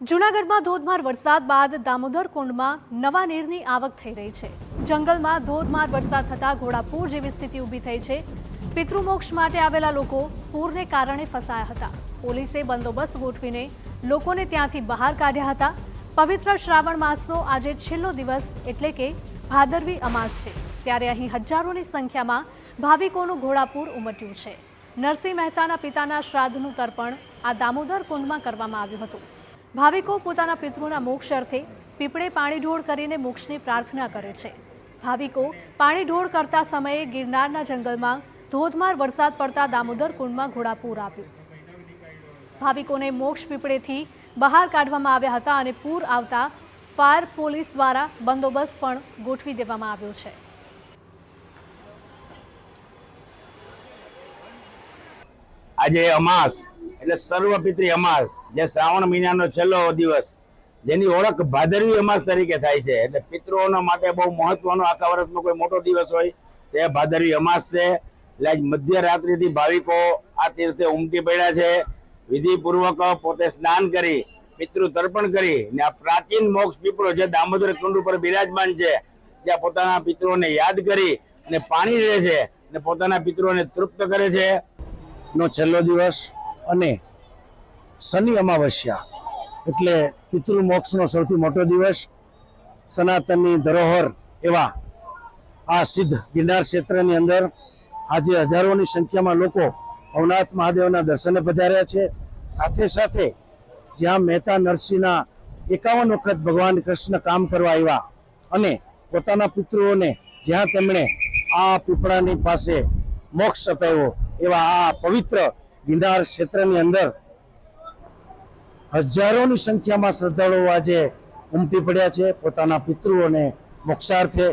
જૂનાગઢમાં ધોધમાર વરસાદ બાદ દામોદર કુંડમાં નવા નીરની આવક થઈ રહી છે। જંગલમાં ધોધમાર વરસાદ થતા ઘોડાપૂર જેવી સ્થિતિ ઊભી થઈ છે। પિતૃમોક્ષ માટે આવેલા લોકો પૂરને કારણે ફસાયા હતા। પોલીસે બંદોબસ્ત ગોઠવીને લોકોને ત્યાંથી બહાર કાઢ્યા હતા। પવિત્ર શ્રાવણ માસનો આજે છેલ્લો દિવસ એટલે કે ભાદરવી અમાસ છે, ત્યારે અહીં હજારોની સંખ્યામાં ભાવિકોનું ઘોડાપૂર ઉમટ્યું છે। નરસિંહ મહેતાના પિતાના શ્રાદ્ધનું તર્પણ આ દામોદર કુંડમાં કરવામાં આવ્યું હતું। ભાવિકો પોતાના પિતૃના મોક્ષ અર્થે પીપળે પાણી ઢોળ કરીને મોક્ષની પ્રાર્થના કરે છે। ભાવિકો પાણી ઢોળ કરતા સમયે ગિરનારના જંગલમાં ધોધમાર વરસાદ પડતા દામોદર કુંડમાં ઘોડાપૂર આવ્યું। ભાવિકોને મોક્ષ પીપળેથી બહાર કાઢવામાં આવ્યા હતા અને પૂર આવતા ફાયર પોલીસ દ્વારા બંદોબસ્ત પણ ગોઠવી દેવામાં આવ્યો છે। આજે અમાસ એટલે સર્વપિતૃ અમાસ, જે શ્રાવણ મહિનાનો છેલ્લો દિવસ, જેની ઓળખ ભાદરવી અમાસ તરીકે થાય છે। એટલે પિતૃઓના માટે બહુ મહત્વનો આખા વર્ષનો કોઈ મોટો દિવસ હોય તે ભાદરવી અમાસ છે। એટલે આજ મધ્યરાત્રિથી ભાવિકો આ તીર્થે ઉમટી પડ્યા છે। વિધિપૂર્વક પોતે સ્નાન કરી પિતૃ તર્પણ કરી ને આ પ્રાચીન મોક્ષ પીપળો જે દામોદર કુંડ ઉપર બિરાજમાન છે, જ્યાં પોતાના પિતૃઓને યાદ કરી અને પાણી રહે છે અને પોતાના પિતૃઓને તૃપ્ત કરે છે। નો છેલ્લો દિવસ અને શનિ અમાવસ્યા એટલે પિતૃમોક્ષનો સૌથી મોટો દિવસ। સનાતનની ધરોહર એવા આ સિદ્ધ ગિરનાર ક્ષેત્રની અંદર આજે હજારોની સંખ્યામાં લોકો ભવનાથ મહાદેવના દર્શને પધાર્યા છે। સાથે સાથે જ્યાં મહેતા નરસિંહના 51 વખત ભગવાન કૃષ્ણ કામ કરવા આવ્યા અને પોતાના પિતૃઓને જ્યાં તેમણે આ પીપળાની પાસે મોક્ષ અપાવ્યો એવા આ પવિત્ર ગિરનાર ક્ષેત્રની અંદર હજારોની સંખ્યામાં શ્રદ્ધાળુઓ આજે ઉમટી પડ્યા છે પોતાના પિતૃઓને મોક્ષાર્થે।